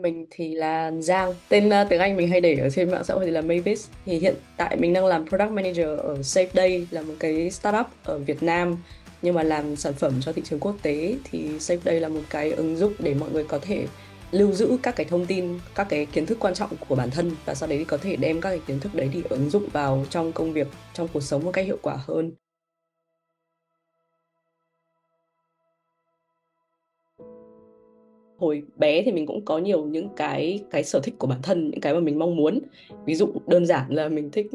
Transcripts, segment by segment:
Mình thì là Giang. Tên tiếng Anh mình hay để ở trên mạng xã hội thì là Mavis. Thì hiện tại mình đang làm Product Manager ở SafeDay, là một cái startup ở Việt Nam nhưng mà làm sản phẩm cho thị trường quốc tế. Thì SafeDay là một cái ứng dụng để mọi người có thể lưu giữ các cái thông tin, các cái kiến thức quan trọng của bản thân, và sau đấy thì có thể đem các cái kiến thức đấy đi ứng dụng vào trong công việc, trong cuộc sống một cách hiệu quả hơn. Hồi bé thì mình cũng có nhiều những cái sở thích của bản thân, những cái mà mình mong muốn. Ví dụ đơn giản là mình thích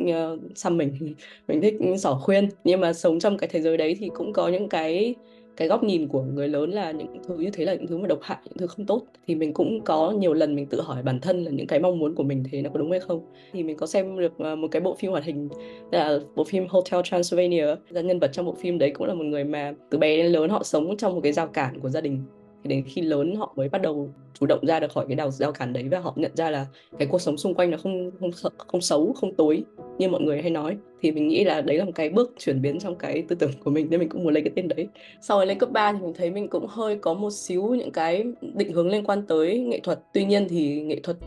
xăm mình mình thích xỏ khuyên. Nhưng mà sống trong cái thế giới đấy thì cũng có những cái góc nhìn của người lớn là những thứ như thế là những thứ mà độc hại, những thứ không tốt. Thì mình cũng có nhiều lần mình tự hỏi bản thân là những cái mong muốn của mình thế nó có đúng hay không. Thì mình có xem được một cái bộ phim hoạt hình là bộ phim Hotel Transylvania. Nhân vật trong bộ phim đấy cũng là một người mà từ bé đến lớn họ sống trong một cái rào cản của gia đình, thì đến khi lớn họ mới bắt đầu chủ động ra được khỏi cái rào cản đấy, và họ nhận ra là cái cuộc sống xung quanh nó không xấu, không tối như mọi người hay nói. Thì mình nghĩ là đấy là một cái bước chuyển biến trong cái tư tưởng của mình, nên mình cũng muốn lấy cái tên đấy. Sau rồi lên cấp 3 thì mình thấy mình cũng hơi có một xíu những cái định hướng liên quan tới nghệ thuật. Tuy nhiên thì nghệ thuật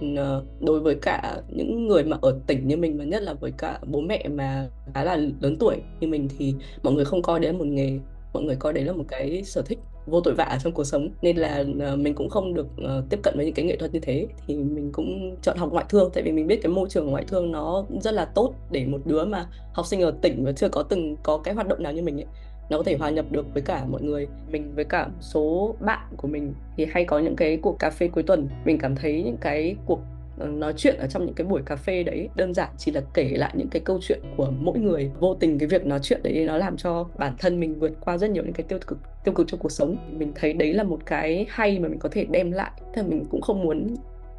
đối với cả những người mà ở tỉnh như mình, và nhất là với cả bố mẹ mà khá là lớn tuổi như mình, thì mọi người không coi đấy là một nghề, mọi người coi đấy là một cái sở thích vô tội vạ trong cuộc sống. Nên là mình cũng không được tiếp cận với những cái nghệ thuật như thế. Thì mình cũng chọn học ngoại thương, tại vì mình biết cái môi trường ngoại thương nó rất là tốt để một đứa mà học sinh ở tỉnh và chưa có từng có cái hoạt động nào như mình ấy, nó có thể hòa nhập được với cả mọi người. Mình với cả một số bạn của mình thì hay có những cái cuộc cà phê cuối tuần. Mình cảm thấy những cái cuộc nói chuyện ở trong những cái buổi cà phê đấy đơn giản chỉ là kể lại những cái câu chuyện của mỗi người. Vô tình cái việc nói chuyện đấy nó làm cho bản thân mình vượt qua rất nhiều những cái tiêu cực trong cuộc sống. Mình thấy đấy là một cái hay mà mình có thể đem lại. Thế là mình cũng không muốn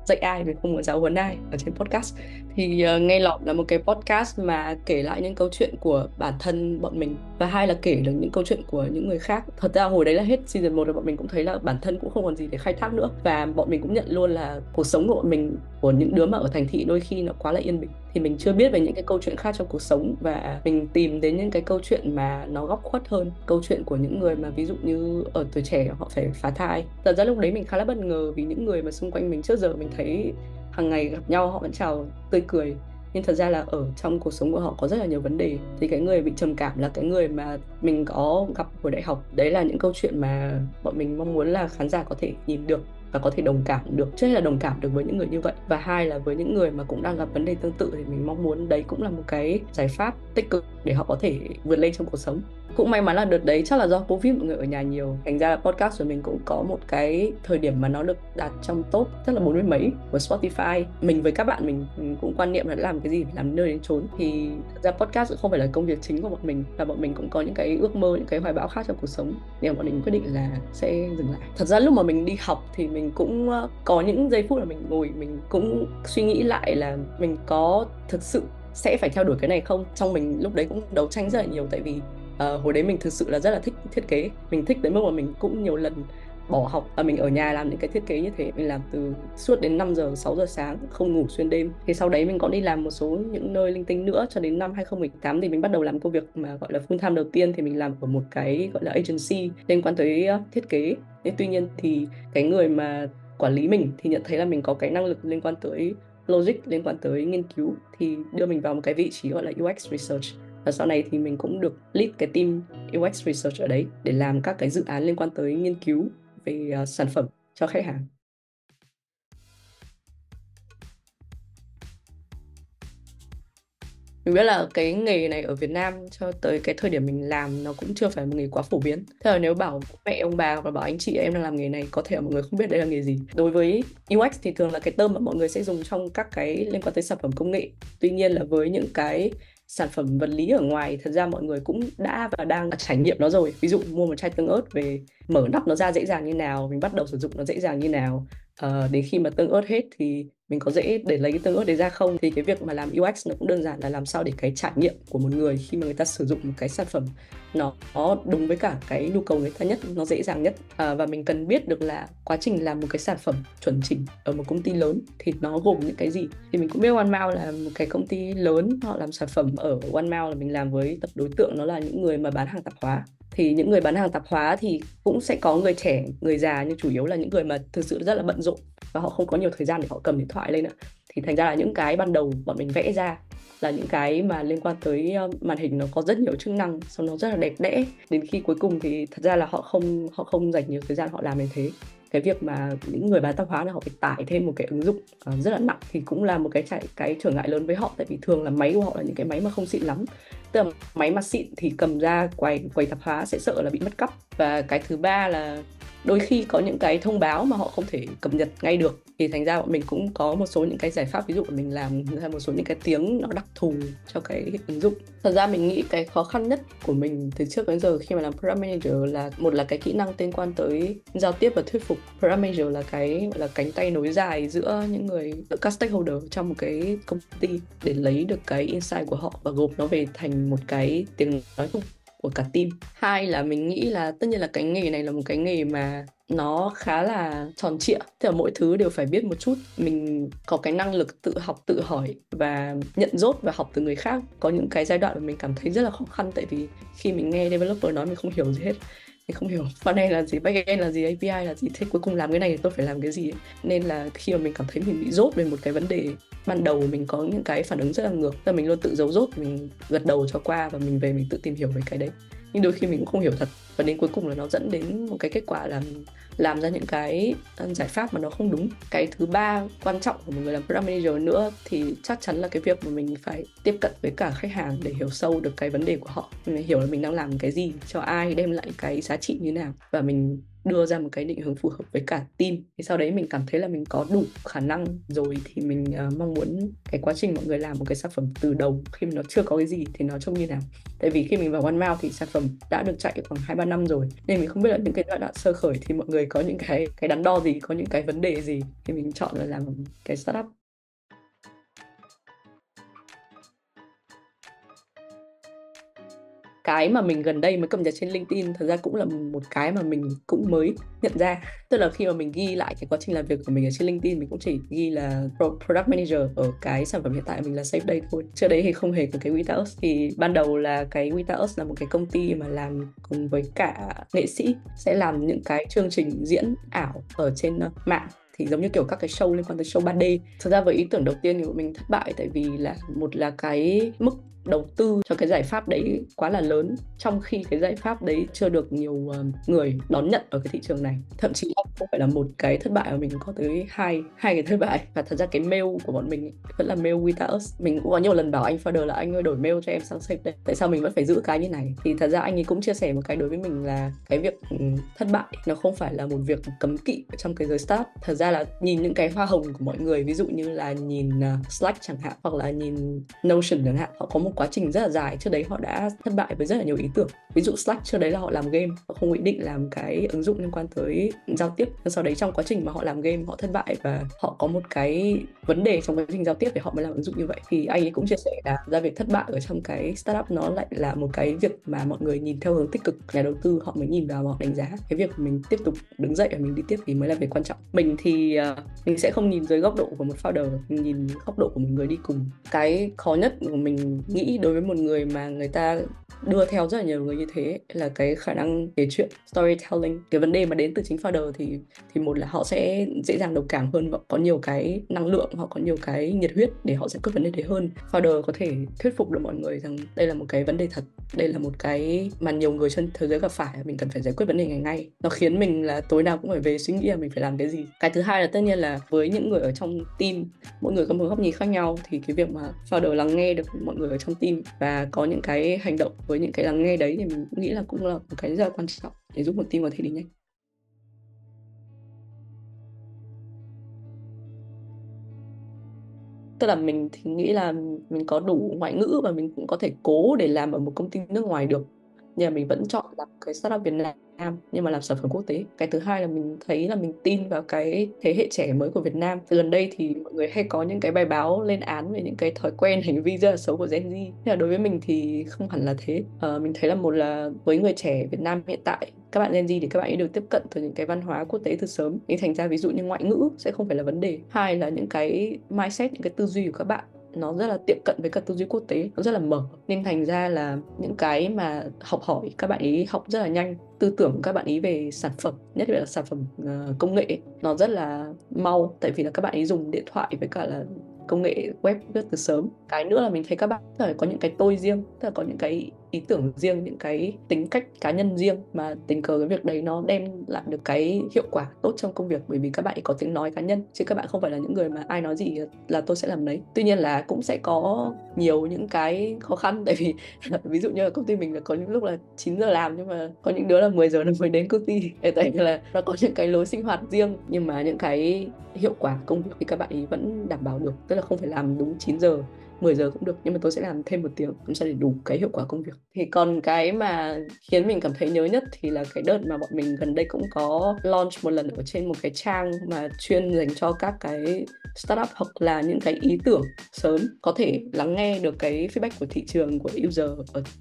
dạy ai, mình không muốn giáo huấn ai ở trên podcast. Thì nghe lọt là một cái podcast mà kể lại những câu chuyện của bản thân bọn mình, và hai là kể được những câu chuyện của những người khác. Thật ra hồi đấy là hết season 1 rồi, bọn mình cũng thấy là bản thân cũng không còn gì để khai thác nữa, và bọn mình cũng nhận luôn là cuộc sống của bọn mình, của những đứa mà ở thành thị, đôi khi nó quá là yên bình. Thì mình chưa biết về những cái câu chuyện khác trong cuộc sống, và mình tìm đến những cái câu chuyện mà nó góc khuất hơn, câu chuyện của những người mà ví dụ như ở tuổi trẻ họ phải phá thai. Thật ra lúc đấy mình khá là bất ngờ, vì những người mà xung quanh mình trước giờ mình thấy hàng ngày gặp nhau họ vẫn chào tươi cười, nhưng thật ra là ở trong cuộc sống của họ có rất là nhiều vấn đề. Thì cái người bị trầm cảm là cái người mà mình có gặp hồi đại học. Đấy là những câu chuyện mà bọn mình mong muốn là khán giả có thể nhìn được và có thể đồng cảm được. Trước hết là đồng cảm được với những người như vậy, và hai là với những người mà cũng đang gặp vấn đề tương tự, thì mình mong muốn đấy cũng là một cái giải pháp tích cực để họ có thể vượt lên trong cuộc sống. Cũng may mắn là đợt đấy chắc là do Covid mọi người ở nhà nhiều, thành ra là podcast của mình cũng có một cái thời điểm mà nó được đặt trong top rất là 40 mấy của Spotify. Mình với các bạn mình cũng quan niệm là làm cái gì phải làm nơi đến chốn. Thì thật ra podcast cũng không phải là công việc chính của bọn mình, và bọn mình cũng có những cái ước mơ, những cái hoài bão khác trong cuộc sống, nên bọn mình quyết định là sẽ dừng lại. Thật ra lúc mà mình đi học thì mình cũng có những giây phút là mình ngồi mình cũng suy nghĩ lại là mình có thực sự sẽ phải theo đuổi cái này không. Trong mình lúc đấy cũng đấu tranh rất là nhiều, tại vì hồi đấy mình thực sự là rất là thích thiết kế. Mình thích đến mức mà mình cũng nhiều lần bỏ học và mình ở nhà làm những cái thiết kế như thế. Mình làm từ suốt đến 5 giờ 6 giờ sáng, không ngủ xuyên đêm. Thì sau đấy mình có đi làm một số những nơi linh tinh nữa, cho đến năm 2018 thì mình bắt đầu làm công việc mà gọi là full time đầu tiên. Thì mình làm ở một cái gọi là agency liên quan tới thiết kế. Nhưng tuy nhiên thì cái người mà quản lý mình thì nhận thấy là mình có cái năng lực liên quan tới logic, liên quan tới nghiên cứu, thì đưa mình vào một cái vị trí gọi là UX research. Và sau này thì mình cũng được lead cái team UX research ở đấy để làm các cái dự án liên quan tới nghiên cứu về sản phẩm cho khách hàng. Mình biết là cái nghề này ở Việt Nam cho tới cái thời điểm mình làm nó cũng chưa phải một nghề quá phổ biến. Thế là nếu bảo mẹ ông bà và bảo anh chị em đang làm nghề này, có thể là mọi người không biết đây là nghề gì. Đối với UX thì thường là cái term mà mọi người sẽ dùng trong các cái liên quan tới sản phẩm công nghệ. Tuy nhiên là với những cái sản phẩm vật lý ở ngoài, thật ra mọi người cũng đã và đang trải nghiệm nó rồi. Ví dụ mua một chai tương ớt về, mở nắp nó ra dễ dàng như nào, mình bắt đầu sử dụng nó dễ dàng như nào, đến khi mà tương ớt hết thì mình có dễ để lấy cái tương ớt đấy ra không. Thì cái việc mà làm UX nó cũng đơn giản là làm sao để cái trải nghiệm của một người khi mà người ta sử dụng một cái sản phẩm nó đúng với cả cái nhu cầu người ta nhất, nó dễ dàng nhất. Và mình cần biết được là quá trình làm một cái sản phẩm chuẩn chỉnh ở một công ty lớn thì nó gồm những cái gì. Thì mình cũng biết One Mile là một cái công ty lớn, họ làm sản phẩm. Ở One Mile là mình làm với tập đối tượng nó là những người mà bán hàng tạp hóa. Thì những người bán hàng tạp hóa thì cũng sẽ có người trẻ, người già, nhưng chủ yếu là những người mà thực sự rất là bận rộn và họ không có nhiều thời gian để họ cầm điện thoại lên nữa. Thì thành ra là những cái ban đầu bọn mình vẽ ra là những cái mà liên quan tới màn hình, nó có rất nhiều chức năng, xong nó rất là đẹp đẽ, đến khi cuối cùng thì thật ra là họ không dành nhiều thời gian họ làm như thế. Cái việc mà những người bán tạp hóa là họ phải tải thêm một cái ứng dụng rất là nặng thì cũng là một cái trở ngại lớn với họ, tại vì thường là máy của họ là những cái máy mà không xịn lắm. Tức là máy mà xịn thì cầm ra quầy tạp hóa sẽ sợ là bị mất cắp. Và cái thứ ba là đôi khi có những cái thông báo mà họ không thể cập nhật ngay được, thì thành ra bọn mình cũng có một số những cái giải pháp, ví dụ mình làm ra một số những cái tiếng nó đặc thù cho cái ứng dụng. Thật ra mình nghĩ cái khó khăn nhất của mình từ trước đến giờ khi mà làm product manager là một là cái kỹ năng liên quan tới giao tiếp và thuyết phục. Product manager là cánh tay nối dài giữa những người, giữa các stakeholder trong một cái công ty để lấy được cái insight của họ và gộp nó về thành một cái tiếng nói chung của cả team. Hai là mình nghĩ là tất nhiên là cái nghề này là một cái nghề mà nó khá là tròn trịa, tức là mỗi thứ đều phải biết một chút. Mình có cái năng lực tự học, tự hỏi và nhận dốt và học từ người khác. Có những cái giai đoạn mà mình cảm thấy rất là khó khăn, tại vì khi mình nghe developer nói mình không hiểu gì hết. Mình không hiểu front-end là gì, back-end là gì, API là gì, thế cuối cùng làm cái này thì tôi phải làm cái gì ấy. Nên là khi mà mình cảm thấy mình bị dốt về một cái vấn đề, ban đầu mình có những cái phản ứng rất là ngược, là mình luôn tự giấu dốt, mình gật đầu cho qua và mình về mình tự tìm hiểu về cái đấy. Nhưng đôi khi mình cũng không hiểu thật, và đến cuối cùng là nó dẫn đến một cái kết quả là làm ra những cái giải pháp mà nó không đúng. Cái thứ ba quan trọng của một người làm product manager nữa thì chắc chắn là cái việc mà mình phải tiếp cận với cả khách hàng để hiểu sâu được cái vấn đề của họ. Mình hiểu là mình đang làm cái gì, cho ai, đem lại cái giá trị như thế nào, và mình đưa ra một cái định hướng phù hợp với cả team. Thì sau đấy mình cảm thấy là mình có đủ khả năng rồi thì mình mong muốn cái quá trình mọi người làm một cái sản phẩm từ đầu, khi mà nó chưa có cái gì thì nó trông như nào. Tại vì khi mình vào OneMail thì sản phẩm đã được chạy khoảng 2-3 năm rồi, nên mình không biết là những cái đoạn sơ khởi thì mọi người có những cái đắn đo gì, có những cái vấn đề gì, thì mình chọn là làm cái startup. Cái mà mình gần đây mới cập nhật trên LinkedIn thật ra cũng là một cái mà mình cũng mới nhận ra. Tức là khi mà mình ghi lại cái quá trình làm việc của mình ở trên LinkedIn, mình cũng chỉ ghi là Product Manager ở cái sản phẩm hiện tại mình là Safe Day thôi. Trước đấy thì không hề có cái Without Us. Thì ban đầu là cái Without Us là một cái công ty mà làm cùng với cả nghệ sĩ, sẽ làm những cái chương trình diễn ảo ở trên mạng, thì giống như kiểu các cái show liên quan tới show 3D. Thực ra với ý tưởng đầu tiên thì mình thất bại, tại vì là một là cái mức đầu tư cho cái giải pháp đấy quá là lớn, trong khi cái giải pháp đấy chưa được nhiều người đón nhận ở cái thị trường này. Thậm chí không phải là một cái thất bại mà mình có tới hai cái thất bại. Và thật ra cái mail của bọn mình vẫn là mail Without Us. Mình cũng có nhiều lần bảo anh founder là anh ơi đổi mail cho em sang Safe đây, tại sao mình vẫn phải giữ cái như này. Thì thật ra anh ấy cũng chia sẻ một cái đối với mình là cái việc thất bại nó không phải là một việc cấm kỵ trong cái giới startup. Thật ra là nhìn những cái hoa hồng của mọi người, ví dụ như là nhìn Slack chẳng hạn, hoặc là nhìn Notion chẳng hạn, họ có một quá trình rất là dài. Trước đấy họ đã thất bại với rất là nhiều ý tưởng. Ví dụ Slack trước đấy là họ làm game, họ không ý định làm cái ứng dụng liên quan tới giao tiếp. Nhưng sau đấy trong quá trình mà họ làm game họ thất bại, và họ có một cái vấn đề trong quá trình giao tiếp để họ mới làm ứng dụng như vậy. Thì anh ấy cũng chia sẻ là ra việc thất bại ở trong cái startup nó lại là một cái việc mà mọi người nhìn theo hướng tích cực. Nhà đầu tư họ mới nhìn vào và họ đánh giá cái việc mình tiếp tục đứng dậy và mình đi tiếp thì mới là việc quan trọng. Mình thì mình sẽ không nhìn dưới góc độ của một founder, mình nhìn góc độ của một người đi cùng. Cái khó nhất của mình nghĩ đối với một người mà người ta đưa theo rất là nhiều người như thế là cái khả năng kể chuyện, storytelling. Cái vấn đề mà đến từ chính founder thì một là họ sẽ dễ dàng đồng cảm hơn, họ có nhiều cái năng lượng, họ có nhiều cái nhiệt huyết để họ giải quyết vấn đề đấy hơn. Founder có thể thuyết phục được mọi người rằng đây là một cái vấn đề thật, đây là một cái mà nhiều người trên thế giới gặp phải, mình cần phải giải quyết vấn đề này ngay. Nó khiến mình là tối nào cũng phải về suy nghĩ là mình phải làm cái gì. Cái thứ hai là tất nhiên là với những người ở trong team, mỗi người có một góc nhìn khác nhau, thì cái việc mà founder lắng nghe được mọi người ở trong team và có những cái hành động với những cái lắng nghe đấy, thì mình nghĩ là cũng là một cái rất là quan trọng để giúp một team có thể đi nhanh. Tức là mình thì nghĩ là mình có đủ ngoại ngữ và mình cũng có thể cố để làm ở một công ty nước ngoài được, nhưng mà mình vẫn chọn làm cái startup Việt Nam nhưng mà làm sản phẩm quốc tế. Cái thứ hai là mình thấy là mình tin vào cái thế hệ trẻ mới của Việt Nam. Từ gần đây thì mọi người hay có những cái bài báo lên án về những cái thói quen hành vi rất là xấu của Gen Z. Thế là đối với mình thì không hẳn là thế. Mình thấy là một là với người trẻ Việt Nam hiện tại, các bạn Gen Z thì các bạn ấy được tiếp cận từ những cái văn hóa quốc tế từ sớm, nên thành ra ví dụ như ngoại ngữ sẽ không phải là vấn đề. Hai là những cái mindset, những cái tư duy của các bạn nó rất là tiệm cận với cả tư duy quốc tế, nó rất là mở, nên thành ra là những cái mà học hỏi các bạn ý học rất là nhanh. Tư tưởng của các bạn ý về sản phẩm, nhất là sản phẩm công nghệ ấy, nó rất là mau, tại vì là các bạn ý dùng điện thoại với cả là công nghệ web rất từ sớm. Cái nữa là mình thấy các bạn tức là có những cái tôi riêng, tức là có những cái ý tưởng riêng, những cái tính cách cá nhân riêng, mà tình cờ cái việc đấy nó đem lại được cái hiệu quả tốt trong công việc, bởi vì các bạn ấy có tiếng nói cá nhân, chứ các bạn không phải là những người mà ai nói gì là tôi sẽ làm đấy. Tuy nhiên là cũng sẽ có nhiều những cái khó khăn, tại vì ví dụ như là công ty mình là có những lúc là 9 giờ làm, nhưng mà có những đứa là 10 giờ nó mới đến công ty. Tại vì là nó có những cái lối sinh hoạt riêng, nhưng mà những cái hiệu quả công việc thì các bạn ấy vẫn đảm bảo được, tức là không phải làm đúng 9 giờ 10 giờ cũng được, nhưng mà tôi sẽ làm thêm 1 tiếng làm sao để đủ cái hiệu quả công việc. Thì còn cái mà khiến mình cảm thấy nhớ nhất thì là cái đợt mà bọn mình gần đây cũng có launch một lần ở trên một cái trang mà chuyên dành cho các cái startup hoặc là những cái ý tưởng sớm có thể lắng nghe được cái feedback của thị trường, của user,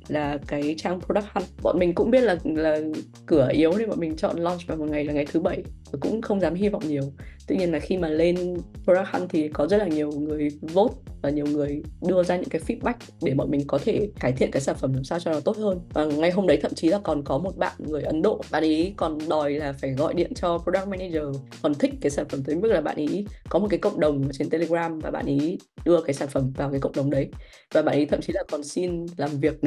là cái trang Product Hunt. Bọn mình cũng biết là cửa yếu nên bọn mình chọn launch vào một ngày là ngày thứ Bảy, và cũng không dám hy vọng nhiều. Tuy nhiên là khi mà lên Product Hunt thì có rất là nhiều người vote và nhiều người đưa ra những cái feedback để bọn mình có thể cải thiện cái sản phẩm làm sao cho nó tốt hơn. Và ngay hôm đấy thậm chí là còn có một bạn người Ấn Độ, bạn ấy còn đòi là phải gọi điện cho Product Manager, còn thích cái sản phẩm tới mức là bạn ấy có một cái cộng đồng trên Telegram và bạn ấy đưa cái sản phẩm vào cái cộng đồng đấy, và bạn ấy thậm chí là còn xin làm việc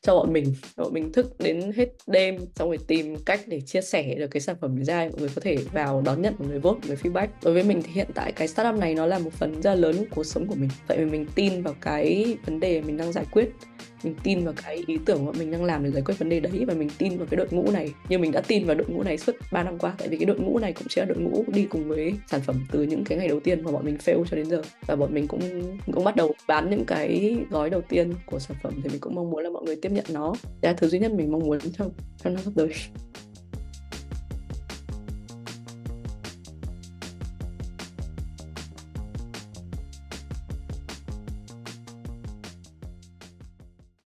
cho bọn mình. Bọn mình thức đến hết đêm xong rồi tìm cách để chia sẻ được cái sản phẩm ra, mọi người có thể vào đón nhận, mọi người vote, mọi người feedback. Đối với mình thì hiện tại cái startup này nó là một phần rất là lớn của cuộc sống của mình, vậy vì mình tin vào cái vấn đề mình đang giải quyết, mình tin vào cái ý tưởng mà mình đang làm để giải quyết vấn đề đấy, và mình tin vào cái đội ngũ này như mình đã tin vào đội ngũ này suốt 3 năm qua. Tại vì cái đội ngũ này cũng chỉ là đội ngũ đi cùng với sản phẩm từ những cái ngày đầu tiên mà bọn mình fail cho đến giờ, và bọn mình cũng bắt đầu bán những cái gói đầu tiên của sản phẩm, thì mình cũng mong muốn là mọi người tiếp nhận nó. Đây là thứ duy nhất mình mong muốn trong năm sắp tới.